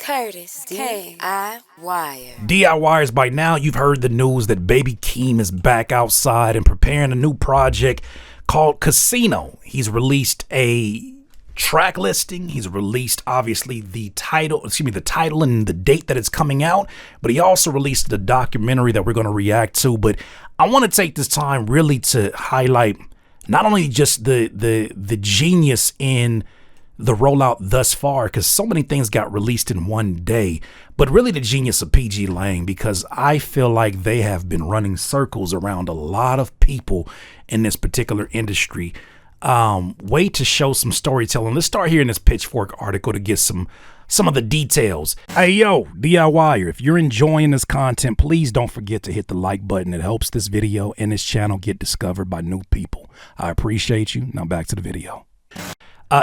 Curtis, DIY. DIYers, by now you've heard the news that Baby Keem is back outside and preparing a new project called Casino. He's released a track listing. He's released obviously the title and the date that it's coming out, but he also released the documentary that we're going to react to. But I want to take this time really to highlight not only just the genius in the rollout thus far, because so many things got released in one day, but really the genius of pgLang, because I feel like they have been running circles around a lot of people in this particular industry. Way to show some storytelling. Let's start here in this Pitchfork article to get some of the details. Hey, yo, DIYer, if you're enjoying this content, please don't forget to hit the like button. It helps this video and this channel get discovered by new people. I appreciate you. Now back to the video.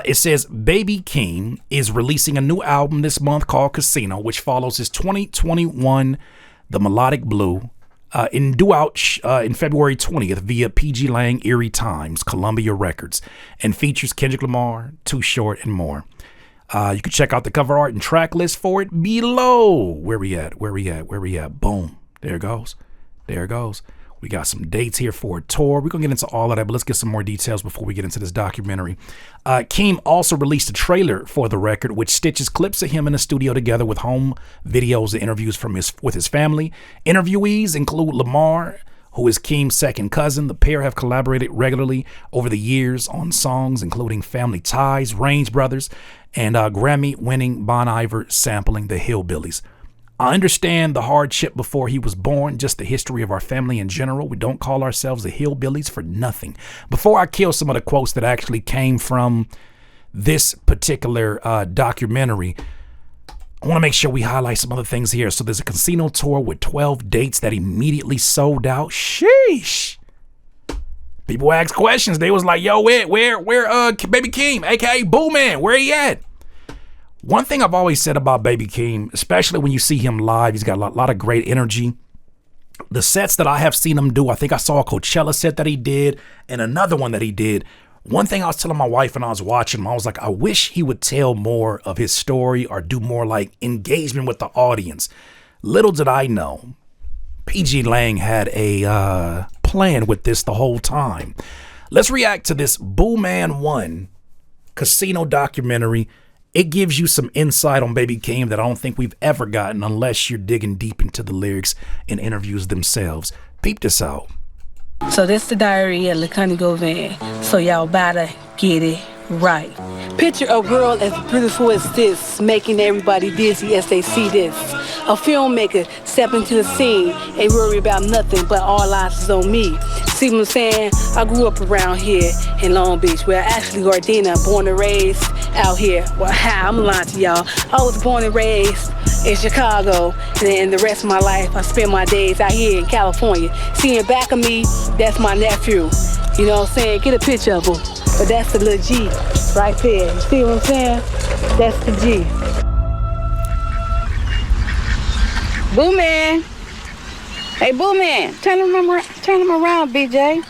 It says Baby Keem is releasing a new album this month called Casino, which follows his 2021 The Melodic Blue, due out in February 20th via pgLang, Erie Times, Columbia Records, and features Kendrick Lamar, Too Short, and more. You can check out the cover art and track list for it below. Where we at? Boom. There it goes. We got some dates here for a tour. We're going to get into all of that, but let's get some more details before we get into this documentary. Keem also released a trailer for the record, which stitches clips of him in the studio together with home videos and interviews with his family. Interviewees include Lamar, who is Keem's second cousin. The pair have collaborated regularly over the years on songs including Family Ties, Range Brothers, and Grammy-winning Bon Iver sampling The Hillbillies. I understand the hardship before he was born, just the history of our family in general. We don't call ourselves the Hillbillies for nothing. Before I kill some of the quotes that actually came from this particular documentary, I want to make sure we highlight some other things here. So there's a casino tour with 12 dates that immediately sold out. Sheesh. People ask questions. They was like, yo, where Baby Keem, aka Boo Man, where he at? One thing I've always said about Baby Keem, especially when you see him live, he's got a lot of great energy. The sets that I have seen him do, I think I saw a Coachella set that he did and another one that he did. One thing I was telling my wife when I was watching him, I was like, I wish he would tell more of his story or do more like engagement with the audience. Little did I know, pgLang had a plan with this the whole time. Let's react to this Boo Man 1 Casino documentary. It gives you some insight on Baby Keem that I don't think we've ever gotten unless you're digging deep into the lyrics and interviews themselves. Peep this out. So this the diary of LaConnie Govan. So y'all better get it right. Picture a world as beautiful as this, making everybody dizzy as they see this. A filmmaker step into the scene, ain't worry about nothing but all eyes is on me. See what I'm saying? I grew up around here in Long Beach, where actually Gardena, born and raised out here. Well, I'm lying to y'all. I was born and raised in Chicago, and the rest of my life I spent my days out here in California. Seeing back of me, that's my nephew. You know what I'm saying? Get a picture of him. But that's the little G right there. You see what I'm saying? That's the G. Boo Man. Hey, Boo Man. Turn him around, BJ.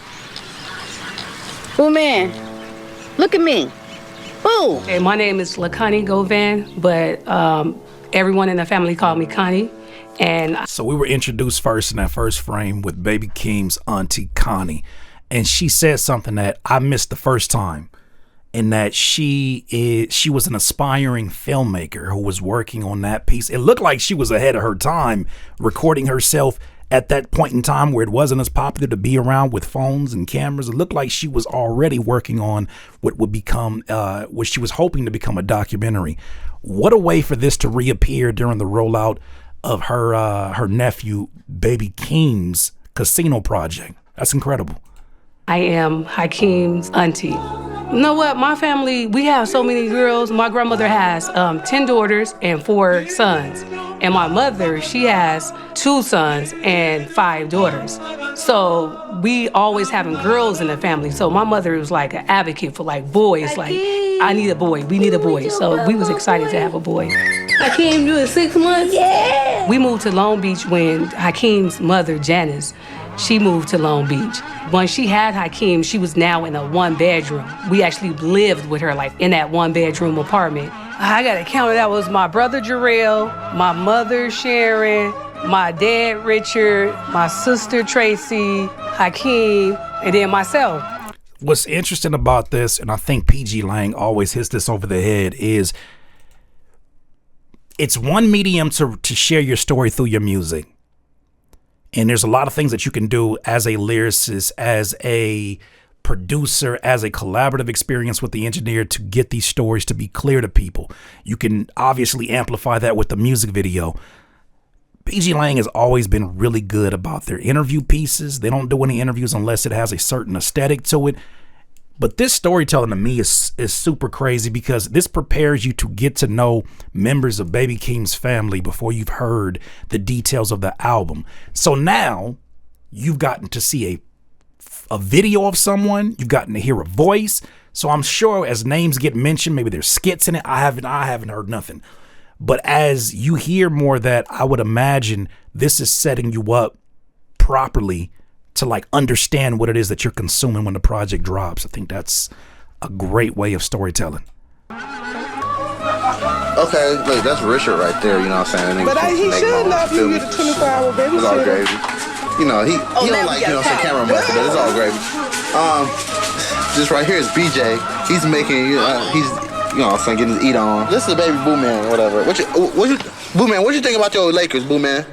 Boo Man. Look at me. Boo. Hey, my name is LaConnie Govan, but everyone in the family called me Connie. And so we were introduced first in that first frame with Baby Keem's auntie Connie. And she said something that I missed the first time, in that she was an aspiring filmmaker who was working on that piece. It looked like she was ahead of her time, recording herself at that point in time where it wasn't as popular to be around with phones and cameras. It looked like she was already working on what would become, what she was hoping to become a documentary. What a way for this to reappear during the rollout of her nephew, Baby Keem's Casino project. That's incredible. I am Hakeem's auntie. You know what? My family, we have so many girls. My grandmother has 10 daughters and 4 sons. And my mother, she has 2 sons and 5 daughters. So we always having girls in the family. So my mother was like an advocate for like boys. Like, I need a boy. We need a boy. So we was excited to have a boy. Hakeem, you in 6 months? Yeah. We moved to Long Beach when Hakeem's mother, Janice, she moved to Long Beach. When she had Hakeem, she was now in a 1-bedroom. We actually lived with her like in that 1-bedroom apartment. I got to count it out. It was my brother Jarrell, my mother Sharon, my dad Richard, my sister Tracy, Hakeem, and then myself. What's interesting about this, and I think pgLang always hits this over the head, is it's one medium to share your story through your music. And there's a lot of things that you can do as a lyricist, as a producer, as a collaborative experience with the engineer to get these stories to be clear to people. You can obviously amplify that with the music video. pgLang has always been really good about their interview pieces. They don't do any interviews unless it has a certain aesthetic to it. But this storytelling to me is super crazy because this prepares you to get to know members of Baby Keem's family before you've heard the details of the album. So now you've gotten to see a video of someone, you've gotten to hear a voice. So I'm sure as names get mentioned, maybe there's skits in it. I haven't heard nothing. But as you hear more of that, I would imagine this is setting you up properly to like understand what it is that you're consuming when the project drops. I think that's a great way of storytelling. Okay, look, that's Richard right there, you know what I'm saying? But he should know if you get a 24-hour babysitter. It's all gravy. You know, he don't like, you know, some camera mustard, but it's all gravy. This right here is BJ. He's making, he's, you know what I'm saying, getting his eat on. This is a baby Boo Man, whatever. Boo Man, what you think about your Lakers, Boo Man?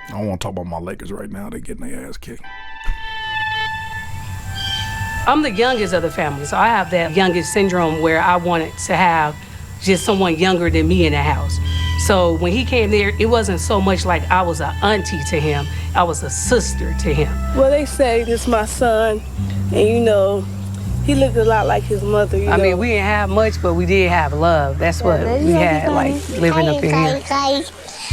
I don't want to talk about my Lakers right now. They're getting their ass kicked. I'm the youngest of the family, so I have that youngest syndrome where I wanted to have just someone younger than me in the house. So when he came there, it wasn't so much like I was an auntie to him. I was a sister to him. Well, they say this is my son, and you know, he looked a lot like his mother, you know. I mean, we didn't have much, but we did have love. That's what we had, like, living up in here.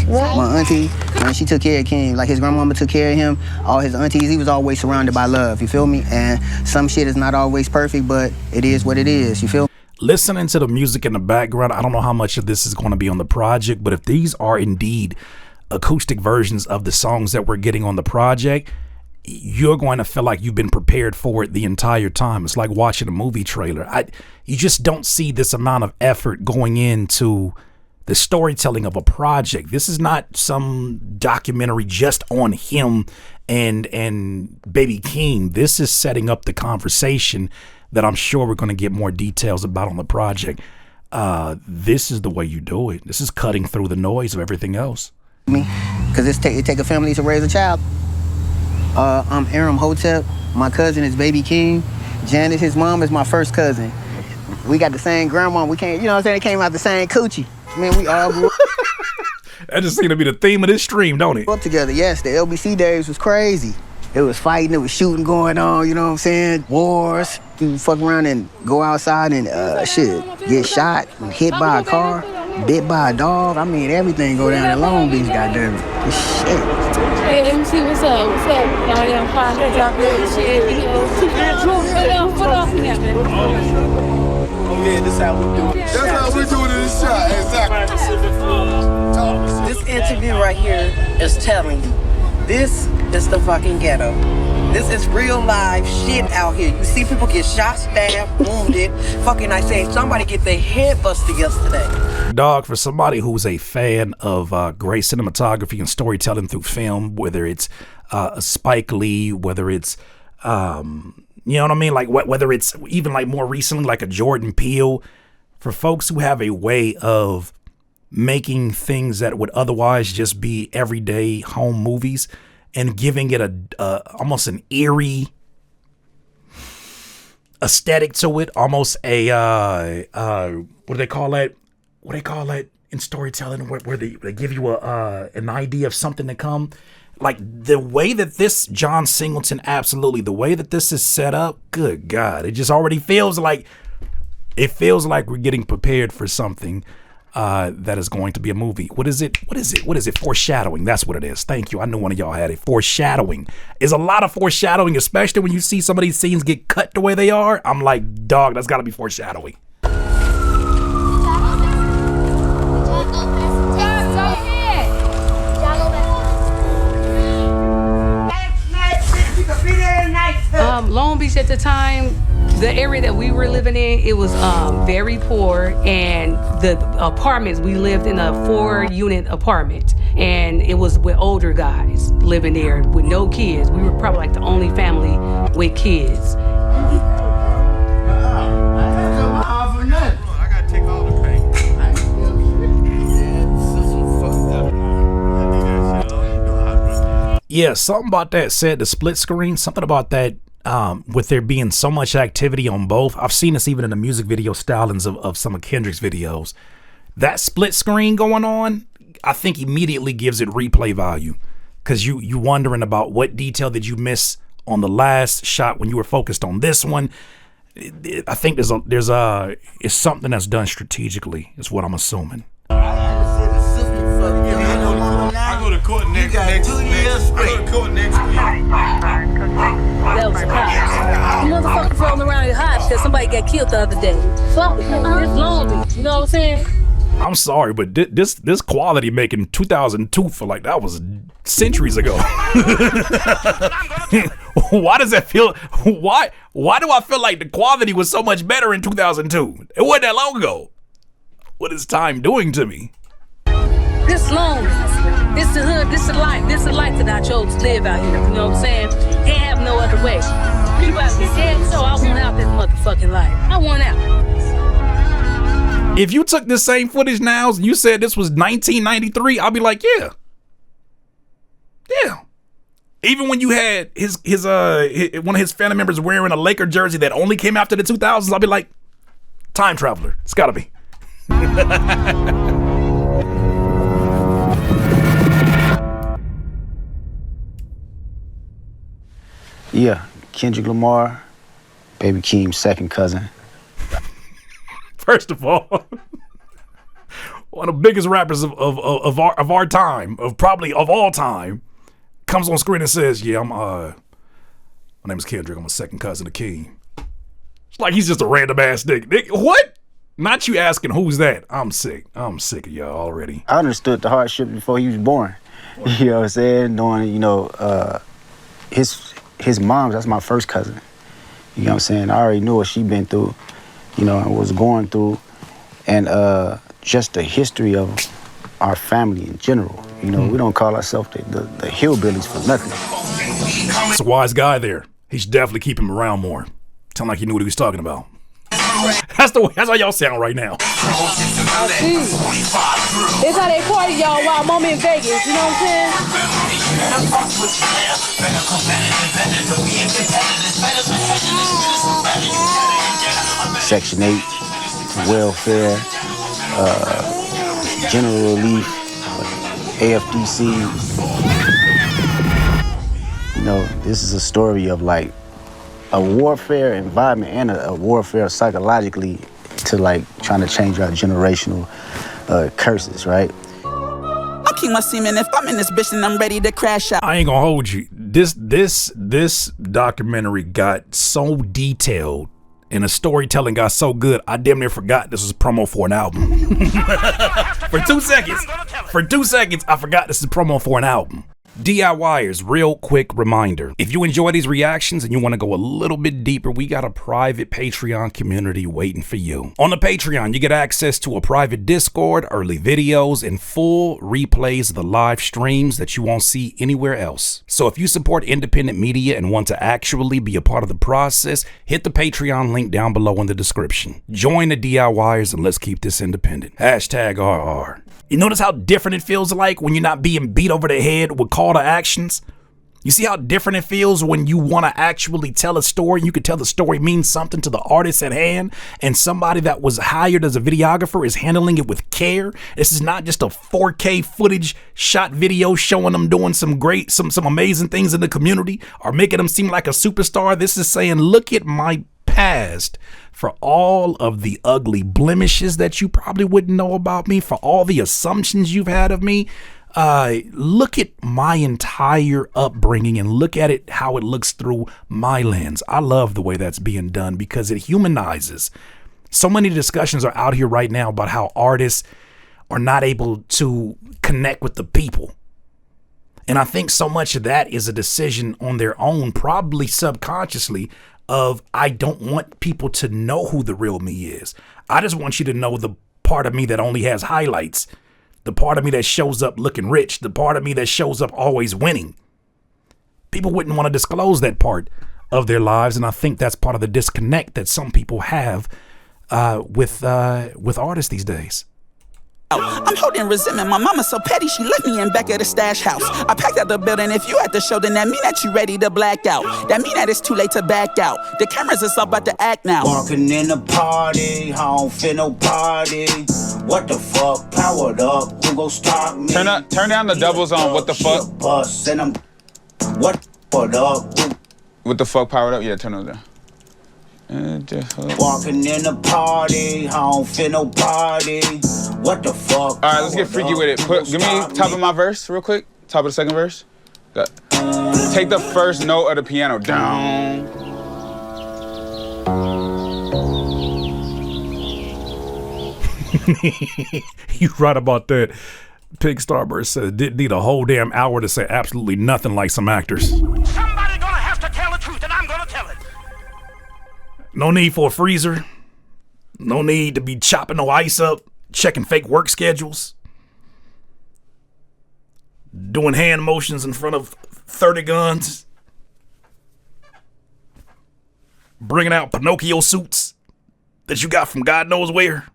My auntie, when she took care of Keem, like his grandmama took care of him, all his aunties, he was always surrounded by love, you feel me? And some shit is not always perfect, but it is what it is, you feel me? Listening to the music in the background, I don't know how much of this is going to be on the project, but if these are indeed acoustic versions of the songs that we're getting on the project, you're going to feel like you've been prepared for it the entire time. It's like watching a movie trailer. You just don't see this amount of effort going into the storytelling of a project. This is not some documentary just on him and Baby Keem. This is setting up the conversation that I'm sure we're going to get more details about on the project. This is the way you do it. This is cutting through the noise of everything else. Because it take a family to raise a child. I'm Aram Hotep. My cousin is Baby Keem. Janet, his mom, is my first cousin. We got the same grandma. We came, you know what I'm saying? It came out the same coochie. Man, we all grew That just seemed to be the theme of this stream, don't it? up together. Yes, the LBC days was crazy. It was fighting, it was shooting going on, you know what I'm saying? Wars. You fuck around and go outside and get shot, hit by a car, bit by a dog. I mean, everything go down in Long Beach, goddamn it. Shit. Hey, let me see what's up. What's up? Y'all damn fine. Y'all good shit. Yeah, this how we do it. That's how we do it in this shot, exactly. This interview right here is telling you, this is the fucking ghetto. This is real live shit out here. You see people get shot, stabbed, wounded. Fucking, I say, somebody get their head busted yesterday. Dog, for somebody who's a fan of great cinematography and storytelling through film, whether it's Spike Lee, whether it's, you know what I mean? Like whether it's even like more recently, like a Jordan Peele, for folks who have a way of making things that would otherwise just be everyday home movies and giving it almost an eerie aesthetic to it, almost a what do they call that? What do they call that in storytelling? Where they give you an idea of something to come. Like the way that this John Singleton, absolutely, the way that this is set up, good God, it just already feels like we're getting prepared for something that is going to be a movie. What is it? Foreshadowing. That's what it is. Thank you. I knew one of y'all had it. Foreshadowing. Is a lot of foreshadowing, especially when you see some of these scenes get cut the way they are. I'm like, dog, that's got to be foreshadowing. Long Beach at the time, The area that we were living in, it was very poor, and the apartments, we lived in a 4-unit apartment, and it was with older guys living there with no kids. We were probably like the only family with kids. Yeah, something about that said the split screen, something about that with there being so much activity on both. I've seen this even in the music video stylings of some of Kendrick's videos. That split screen going on, I think immediately gives it replay value, because you wondering about what detail did you miss on the last shot when you were focused on this one. I think it's something that's done strategically, is what I'm assuming. I go to court next week. That was hot. Motherfuckers rolling around in hot because somebody got killed the other day. Fuck, it's lonely. You know what I'm saying? I'm sorry, but this quality making 2002 feel like that was centuries ago. Why does that feel? Why do I feel like the quality was so much better in 2002? It wasn't that long ago. What is time doing to me? This lonely. This the hood. This the life. This the life that I chose to live out here. You know what I'm saying? Can't have no other way. People out there dead, so I want out this motherfucking life. I want out. If you took this same footage now and you said this was 1993, I'll be like, yeah. Even when you had his one of his family members wearing a Laker jersey that only came after the 2000s, I'll be like, time traveler. It's gotta be. Yeah, Kendrick Lamar, Baby Keem's second cousin. First of all, one of the biggest rappers of our time, probably of all time, comes on screen and says, "Yeah, my name is Kendrick. I'm a second cousin of Keem." It's like he's just a random ass nigga. What? Not you asking who's that? I'm sick. I'm sick of y'all already. I understood the hardship before he was born. You know what I'm saying? Knowing, his mom, that's my first cousin. You know what I'm saying? I already knew what she been through, and was going through. And just the history of our family in general. We don't call ourselves the hillbillies for nothing. It's a wise guy there. He should definitely keep him around more. Sound like he knew what he was talking about. That's how y'all sound right now. It's how they party, y'all, while I'm in Vegas. You know what I'm saying? Section 8, welfare, general relief, AFDC. This is a story of like a warfare environment and a warfare psychologically to like trying to change our generational curses, right? I'll keep my semen if I'm in this bitch and I'm ready to crash out. I ain't gonna hold you. This documentary got so detailed and the storytelling got so good, I damn near forgot this was a promo for an album. For 2 seconds, I forgot this is a promo for an album. DIYers, real quick reminder. If you enjoy these reactions and you want to go a little bit deeper, we got a private Patreon community waiting for you. On the Patreon, you get access to a private Discord, early videos, and full replays of the live streams that you won't see anywhere else. So if you support independent media and want to actually be a part of the process, hit the Patreon link down below in the description. Join the DIYers and let's keep this independent. #RR. You notice how different it feels like when you're not being beat over the head with call to actions? You see how different it feels when you want to actually tell a story? You could tell the story means something to the artist at hand, and somebody that was hired as a videographer is handling it with care. This is not just a 4K footage shot video showing them doing some amazing things in the community or making them seem like a superstar. This is saying, look at my past, for all of the ugly blemishes that you probably wouldn't know about me, for all the assumptions you've had of me. Look at my entire upbringing and look at it how it looks through my lens. I love the way that's being done because it humanizes. So many discussions are out here right now about how artists are not able to connect with the people. And I think so much of that is a decision on their own, probably subconsciously, of I don't want people to know who the real me is. I just want you to know the part of me that only has highlights, the part of me that shows up looking rich, the part of me that shows up always winning. People wouldn't want to disclose that part of their lives, and I think that's part of the disconnect that some people have with artists these days. I'm holding resentment. My mama so petty, she left me in back of the stash house. I packed out the building. If you at the show, then that mean that you ready to black out. That mean that it's too late to back out. The cameras is about to act now. Walking in the party, I don't feel no party. What the fuck? Powered up, who gon' stop me? Turn down the doubles on what the fuck. Bus and I'm what up? What the fuck powered up? Yeah, turn those down. Walking in the party, I don't feel no party. What the fuck? All right, let's get freaky with it. Give me top of my verse real quick. Top of the second verse. Take the first note of the piano down. You right about that. Pig Starburst said didn't need a whole damn hour to say absolutely nothing like some actors. Somebody gonna have to tell the truth, and I'm gonna tell it. No need for a freezer. No need to be chopping no ice up, checking fake work schedules, doing hand motions in front of 30 guns, bringing out Pinocchio suits that you got from God knows where,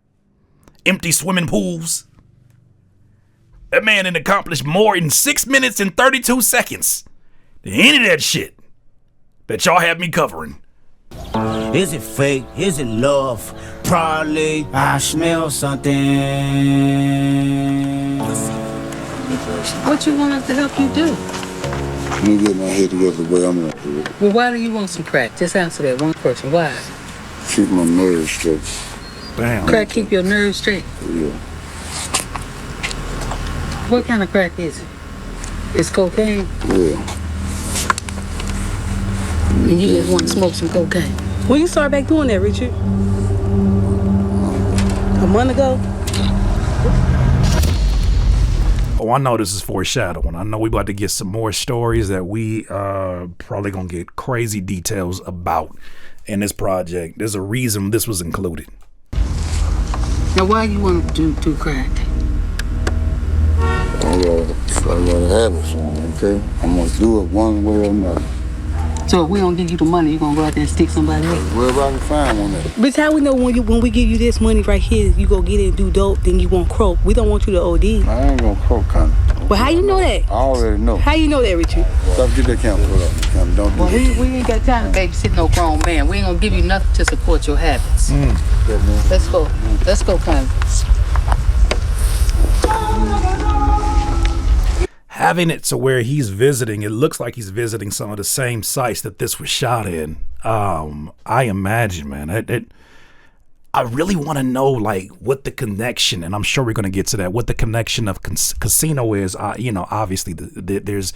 empty swimming pools. That man didn't accomplish more in 6 minutes and 32 seconds than any of that shit that y'all have me covering. Is it fake? Is it love? Probably. I smell something. What you want us to help you do? Let me get my head together the way I'm gonna do it. Well, why do you want some crack? Just answer that one question. Why? Keep my nerves straight. Damn. Crack keep your nerves straight. Yeah. What kind of crack is it? It's cocaine? Yeah. And you just want to smoke some cocaine? When you start back doing that, Richard? A month ago? Oh, I know this is foreshadowing. I know we about to get some more stories that we probably gonna get crazy details about in this project. There's a reason this was included. Now, why you want to do crack? I gotta have it for me, okay? I'm gonna do it one way or another. So if we don't give you the money, you gonna go out there and stick somebody else? Wherever I can find one at. Bitch, how we know when we give you this money right here, you go get it and do dope, then you won't croak? We don't want you to OD. I ain't gonna croak, Connie. Well, how you know that? I already know. How you know that, Richard? Stop, get that camera put up. Connie, don't do Well, that. we ain't got time to babysit no grown man. We ain't gonna give you nothing to support your habits. Let's go. Let's go, Connie. Having it to where he's visiting, it looks like he's visiting some of the same sites that this was shot in. I imagine, man, I really want to know like what the connection, and I'm sure we're going to get to that, what the connection of casino is. Obviously there's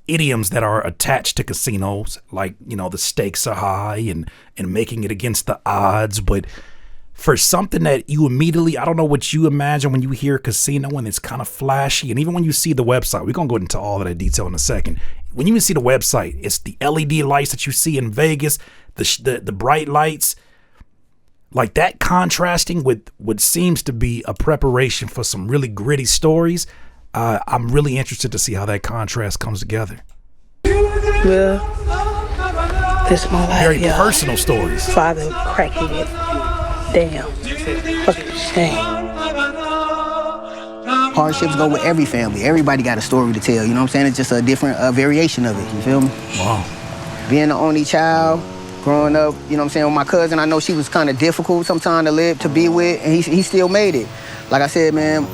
idioms that are attached to casinos, like, the stakes are high and making it against the odds, but for something that you immediately, I don't know what you imagine when you hear casino and it's kind of flashy. And even when you see the website, we're going to go into all of that detail in a second. When you even see the website, it's the LED lights that you see in Vegas, the bright lights, like that contrasting with what seems to be a preparation for some really gritty stories. I'm really interested to see how that contrast comes together. Well, this is my life, Very y'all. personal stories. Father cracking it. Damn. Fucking shame. Hardships go with every family. Everybody got a story to tell, you know what I'm saying? It's just a different variation of it, you feel me? Wow. Being the only child, growing up, you know what I'm saying, with my cousin, I know she was kind of difficult sometimes to be with, and he still made it. Like I said, man,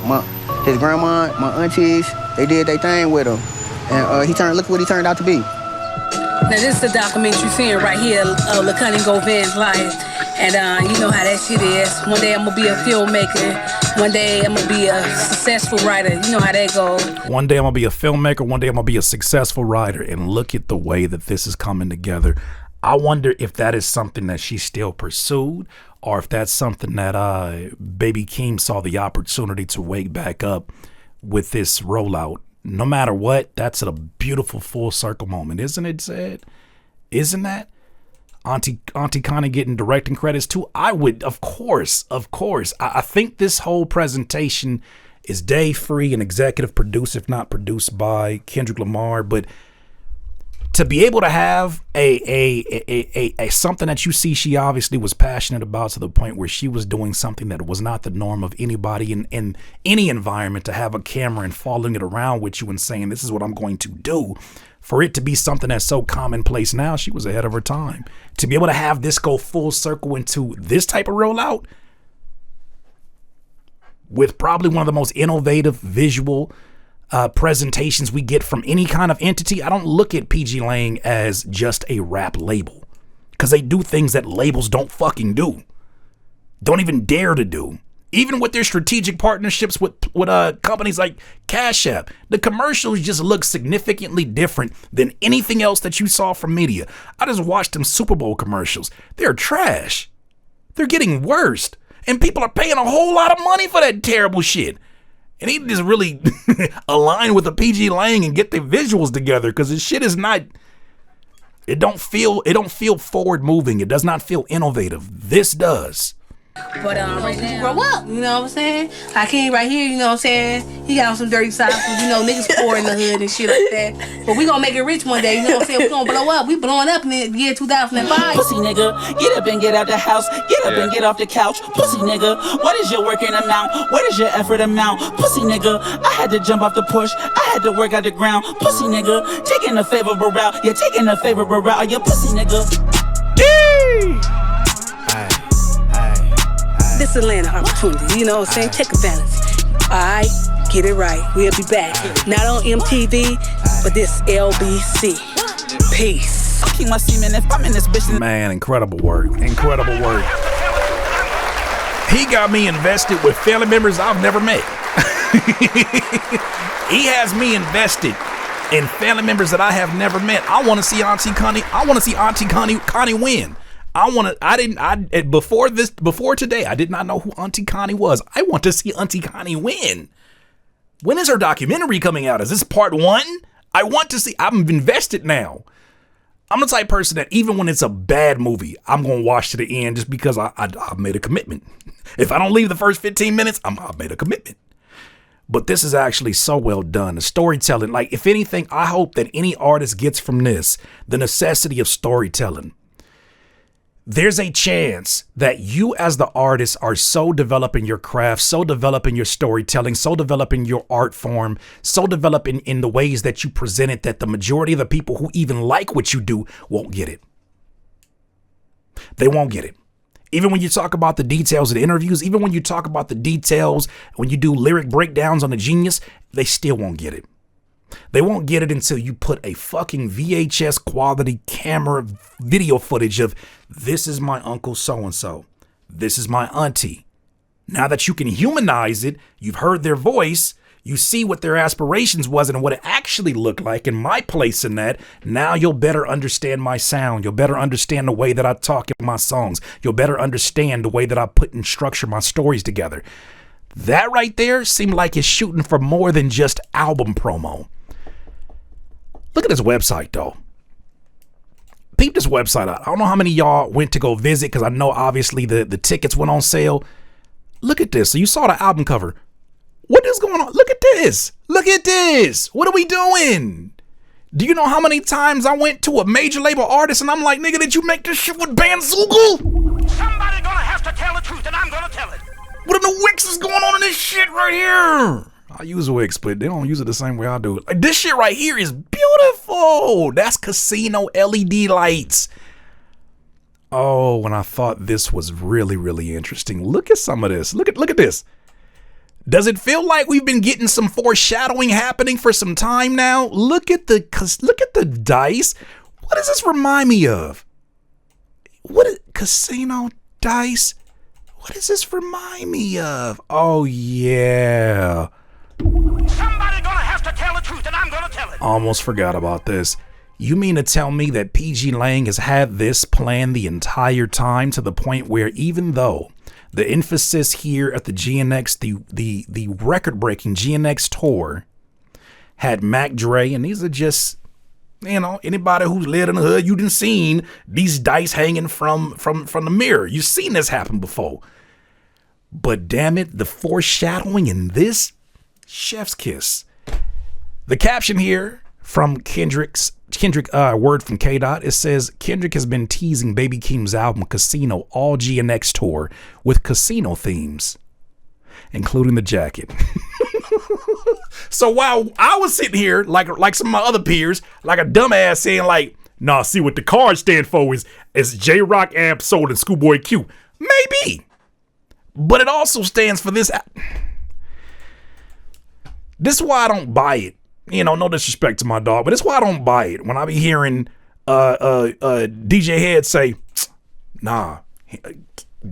his grandma, my aunties, they did their thing with him. And look what he turned out to be. Now, this is the documentary seeing right here, LaCunny Govan's life. And you know how that shit is. One day I'm gonna be a filmmaker. One day I'm gonna be a successful writer. You know how that goes. One day I'm gonna be a filmmaker. One day I'm gonna be a successful writer. And look at the way that this is coming together. I wonder if that is something that she still pursued, or if that's something that Baby Keem saw the opportunity to wake back up with this rollout. No matter what, that's a beautiful full circle moment, isn't it, Zed? Isn't that? Auntie Connie getting directing credits too. I would, of course. I think this whole presentation is day free and executive produced, if not produced by Kendrick Lamar. But to be able to have a something that you see she obviously was passionate about to the point where she was doing something that was not the norm of anybody in any environment, to have a camera and following it around with you and saying, this is what I'm going to do. For it to be something that's so commonplace now, she was ahead of her time. To be able to have this go full circle into this type of rollout with probably one of the most innovative visual presentations we get from any kind of entity. I don't look at pgLang as just a rap label, because they do things that labels don't fucking do. Don't even dare to do. Even with their strategic partnerships with companies like Cash App, the commercials just look significantly different than anything else that you saw from media. I just watched them Super Bowl commercials. They're trash. They're getting worse. And people are paying a whole lot of money for that terrible shit. And he just really align with the pgLang and get the visuals together, because this shit is not, it don't feel forward moving. It does not feel innovative. This does. But right now, grow up, you know what I'm saying? Keem right here, you know what I'm saying? He got some dirty sides, you know, niggas poor in the hood and shit like that. But we gonna make it rich one day, you know what I'm saying? We gonna blow up. We blowing up in the year 2005. Pussy nigga, get up and get out the house. Get up and get off the couch. Pussy nigga, what is your working amount? What is your effort amount? Pussy nigga, I had to jump off the push. I had to work out the ground. Pussy nigga, taking a favorable route. You're taking a favorable route. You pussy nigga. Yee! This is land of opportunity, you know what I'm saying? Take advantage. Alright, get it right. We'll be back. Not on MTV, but this LBC. Peace. Fucking my semen if I'm in this bitch. Man, incredible work. Incredible work. He got me invested with family members I've never met. He has me invested in family members that I have never met. I want to see Auntie Connie win. Before today, I did not know who Auntie Connie was. I want to see Auntie Connie win. When is her documentary coming out? Is this part 1? I want to see. I'm invested now. I'm the type of person that even when it's a bad movie, I'm going to watch to the end just because I made a commitment. If I don't leave the first 15 minutes, I've made a commitment. But this is actually so well done. The storytelling, like if anything, I hope that any artist gets from this the necessity of storytelling. There's a chance that you as the artist are so developing your craft, so developing your storytelling, so developing your art form, so developing in the ways that you present it, that the majority of the people who even like what you do won't get it. They won't get it. Even when you talk about the details of the interviews, even when you talk about the details, when you do lyric breakdowns on the Genius, they still won't get it. They won't get it until you put a fucking VHS quality camera video footage of, this is my uncle so-and-so. This is my auntie. Now that you can humanize it, you've heard their voice, you see what their aspirations was and what it actually looked like and my place in that. Now you'll better understand my sound. You'll better understand the way that I talk in my songs. You'll better understand the way that I put and structure my stories together. That right there seemed like it's shooting for more than just album promo. Look at this website, though. Peep this website out. I don't know how many of y'all went to go visit, because I know obviously the tickets went on sale. Look at this. So you saw the album cover. What is going on? Look at this. Look at this. What are we doing? Do you know how many times I went to a major label artist and I'm like, nigga, did you make this shit with Bandzoogle? Somebody gonna have to tell the truth, and I'm gonna tell it. What in the Wix is going on in this shit right here? I use Wix, but they don't use it the same way I do it. Like, this shit right here is beautiful. That's casino LED lights. Oh, and I thought this was really, really interesting. Look at some of this. Look at this. Does it feel like we've been getting some foreshadowing happening for some time now? Look at the dice. What does this remind me of? What is casino dice? What does this remind me of? Oh yeah. Somebody gonna have to tell the truth, and I'm gonna tell it. Almost forgot about this. You mean to tell me that pgLang has had this planned the entire time, to the point where even though the emphasis here at the GNX, the record-breaking GNX tour had Mac Dre, and these are just You know, anybody who's lived in the hood, you done seen these dice hanging from the mirror. You've seen this happen before. But damn it, the foreshadowing in this, chef's kiss. The caption here from Kendrick, word from K Dot, it says Kendrick has been teasing Baby Keem's album Casino all GNX tour with casino themes, including the jacket. So while I was sitting here like some of my other peers, like a dumbass saying like, nah, see what the cards stand for is J-Rock, Amp, Soul, and Schoolboy Q. Maybe. But it also stands for this. This is why I don't buy it. You know, no disrespect to my dog, but this is why I don't buy it. When I be hearing DJ Head say, nah,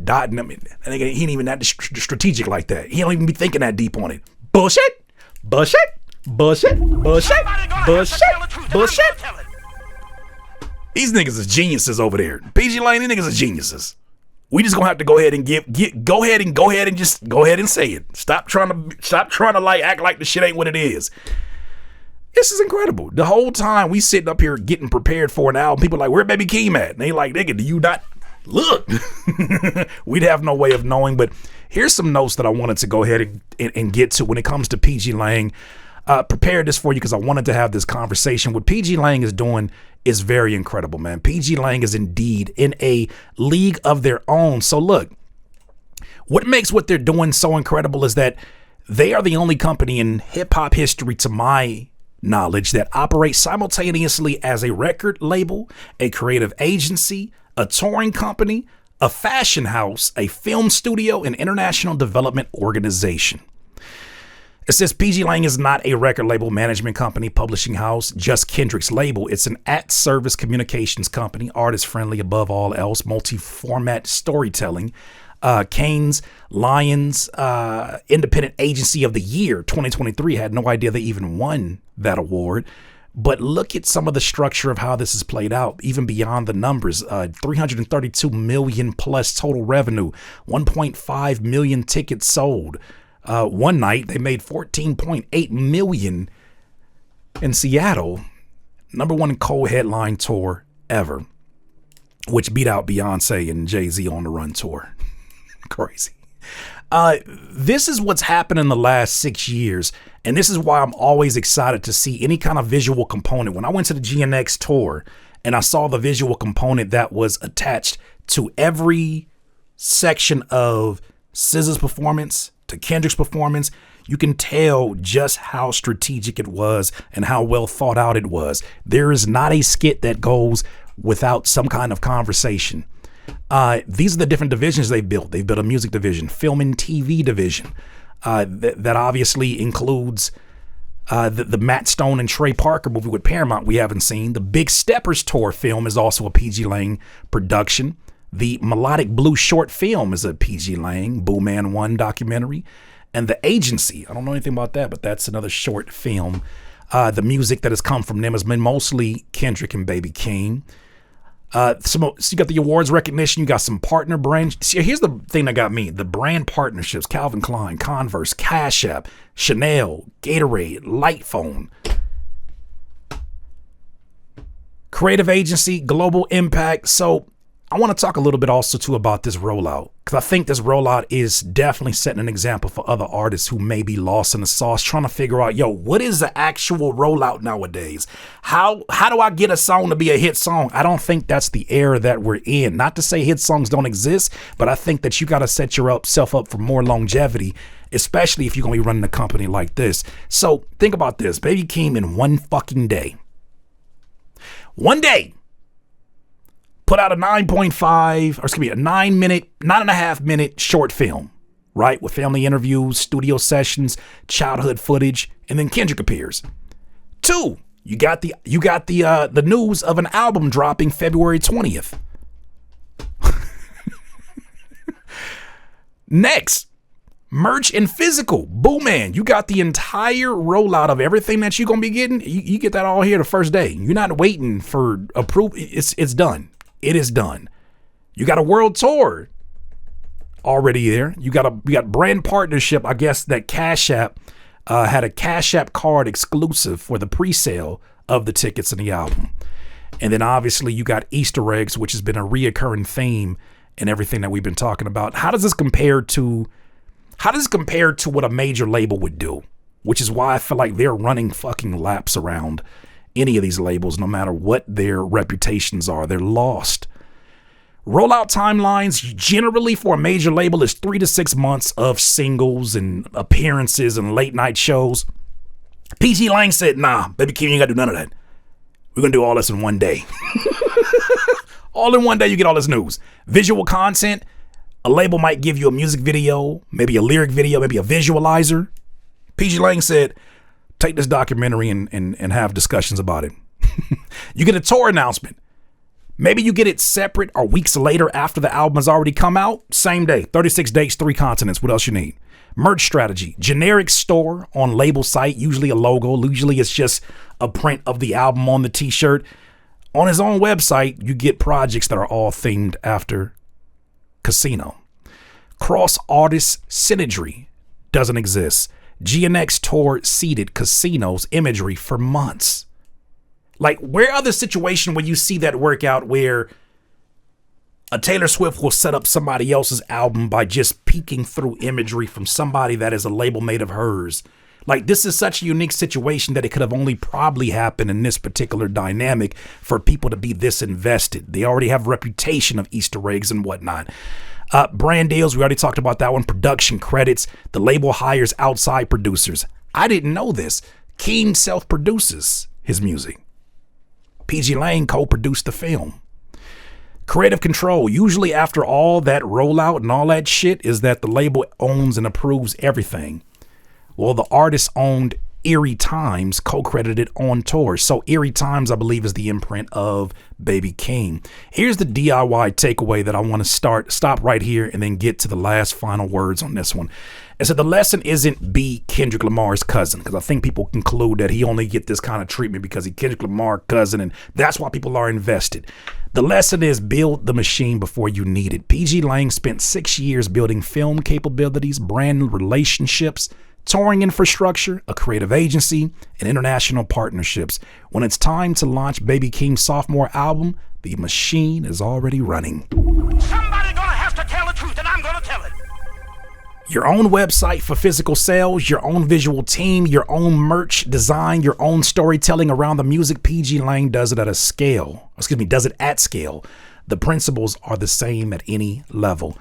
Dot, he ain't even that strategic like that. He don't even be thinking that deep on it. Bullshit, bullshit, bullshit, bullshit, bullshit, bullshit. These niggas is geniuses over there. pgLang, these niggas are geniuses. We just gonna have to go ahead and go ahead and say it. Stop trying to like act like the shit ain't what it is. This is incredible. The whole time we sitting up here getting prepared for an album, people are like, where Baby Keem at? And they like, nigga, do you not look? We'd have no way of knowing, but here's some notes that I wanted to go ahead and get to when it comes to pgLang. Prepared this for you because I wanted to have this conversation. What pgLang is doing is very incredible, man. pgLang is indeed in a league of their own. So look, what makes what they're doing so incredible is that they are the only company in hip hop history, to my knowledge, that operates simultaneously as a record label, a creative agency, a touring company, a fashion house, a film studio, and international development organization. It says pgLang is not a record label, management company, publishing house, just Kendrick's label. It's an at-service communications company, artist-friendly above all else, multi-format storytelling. Cannes Lions Independent Agency of the Year 2023. Had no idea they even won that award. But look at some of the structure of how this is played out, even beyond the numbers. 332 million plus total revenue, 1.5 million tickets sold. One night they made 14.8 million in Seattle. #1 co-headline tour ever, which beat out Beyonce and Jay-Z on the Run tour. Crazy. This is what's happened in the last 6 years, and this is why I'm always excited to see any kind of visual component. When I went to the GNX tour and I saw the visual component that was attached to every section of SZA's performance, to Kendrick's performance, you can tell just how strategic it was and how well thought out it was. There is not a skit that goes without some kind of conversation. These are the different divisions they've built. They've built a music division, film and TV division, that obviously includes the Matt Stone and Trey Parker movie with Paramount we haven't seen. The Big Steppers tour film is also a pgLang production. The Melodic Blue short film is a pgLang, Boo Man 1 documentary. And The Agency, I don't know anything about that, but that's another short film. The music that has come from them has been mostly Kendrick and Baby Keem. So you got the awards recognition, you got some partner brands. See, here's the thing that got me. The brand partnerships: Calvin Klein, Converse, Cash App, Chanel, Gatorade, Lightphone. Creative agency, global impact. So I want to talk a little bit also too about this rollout, because I think this rollout is definitely setting an example for other artists who may be lost in the sauce, trying to figure out, yo, what is the actual rollout nowadays? How do I get a song to be a hit song? I don't think that's the era that we're in. Not to say hit songs don't exist, but I think that you got to set yourself up for more longevity, especially if you're going to be running a company like this. So think about this. Baby Keem in one fucking day. One day. Put out a 9.5 minute short film, right? With family interviews, studio sessions, childhood footage, and then Kendrick appears. 2, you got the news of an album dropping February 20th. Next, merch and physical. Boom, man, you got the entire rollout of everything that you're gonna be getting. You get that all here the first day. You're not waiting for approval. It's done. It is done. You got a world tour already there. We got brand partnership, I guess, that Cash App had a Cash App card exclusive for the pre-sale of the tickets in the album. And then obviously you got Easter eggs, which has been a reoccurring theme in everything that we've been talking about. How does this compare to what a major label would do? Which is why I feel like they're running fucking laps around any of these labels, no matter what their reputations are. They're lost. Rollout timelines generally for a major label is 3 to 6 months of singles and appearances and late night shows. pgLang said, nah, Baby Keem, you ain't got to do none of that. We're going to do all this in one day. All in one day, you get all this news. Visual content, a label might give you a music video, maybe a lyric video, maybe a visualizer. pgLang said, take this documentary and have discussions about it. You get a tour announcement. Maybe you get it separate or weeks later after the album has already come out. Same day, 36 dates, 3 continents. What else you need? Merch strategy, generic store on label site, usually a logo. Usually it's just a print of the album on the t-shirt. On his own website, you get projects that are all themed after Casino. Cross artist synergy doesn't exist. GNX tour seeded Casino's imagery for months. Like, where are the situation where you see that work out where a Taylor Swift will set up somebody else's album by just peeking through imagery from somebody that is a label mate of hers? Like, this is such a unique situation that it could have only probably happened in this particular dynamic for people to be this invested. They already have a reputation of Easter eggs and whatnot. Brand deals, we already talked about that one. Production credits, the label hires outside producers. I didn't know this. Keem self-produces his music. pgLang co-produced the film. Creative control, usually after all that rollout and all that shit, is that the label owns and approves everything. Well, the artist owned Eerie Times, co-credited on tour. So Eerie Times, I believe, is the imprint of Baby Keem. Here's the DIY takeaway that I want to stop right here and then get to the last final words on this one. And so the lesson isn't be Kendrick Lamar's cousin, because I think people conclude that he only get this kind of treatment because he Kendrick Lamar cousin, and that's why people are invested. The lesson is build the machine before you need it. pgLang spent 6 years building film capabilities, brand relationships, touring infrastructure, a creative agency, and international partnerships. When it's time to launch Baby Keem's sophomore album, the machine is already running. Somebody gonna have to tell the truth, and I'm gonna tell it. Your own website for physical sales, your own visual team, your own merch design, your own storytelling around the music. pgLang does it at scale. The principles are the same at any level.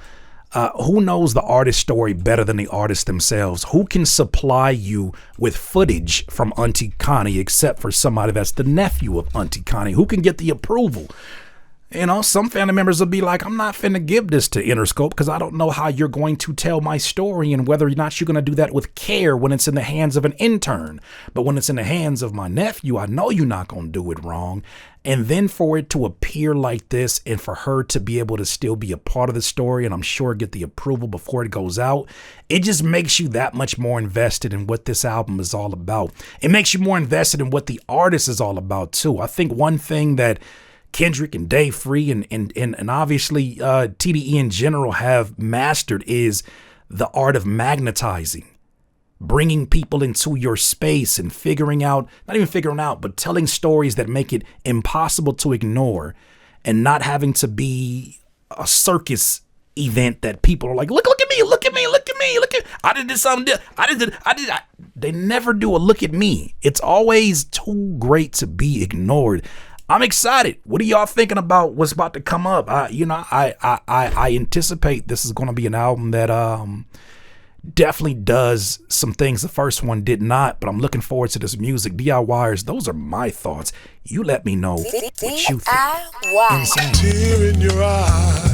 Who knows the artist story better than the artists themselves? Who can supply you with footage from Auntie Connie except for somebody that's the nephew of Auntie Connie? Who can get the approval? You know, some family members will be like, I'm not finna give this to Interscope because I don't know how you're going to tell my story and whether or not you're going to do that with care when it's in the hands of an intern. But when it's in the hands of my nephew, I know you're not going to do it wrong. And then for it to appear like this and for her to be able to still be a part of the story and I'm sure get the approval before it goes out, it just makes you that much more invested in what this album is all about. It makes you more invested in what the artist is all about too. I think one thing that Kendrick and Dave Free and obviously TDE in general have mastered is the art of magnetizing, bringing people into your space and but telling stories that make it impossible to ignore and not having to be a circus event that people are like, look at me, I did this, they never do a look at me. It's always too great to be ignored. I'm excited. What are y'all thinking about what's about to come up? I anticipate this is going to be an album that definitely does some things the first one did not, but I'm looking forward to this music. DIYers, those are my thoughts. You let me know what you think. Insane. Tear in your eye.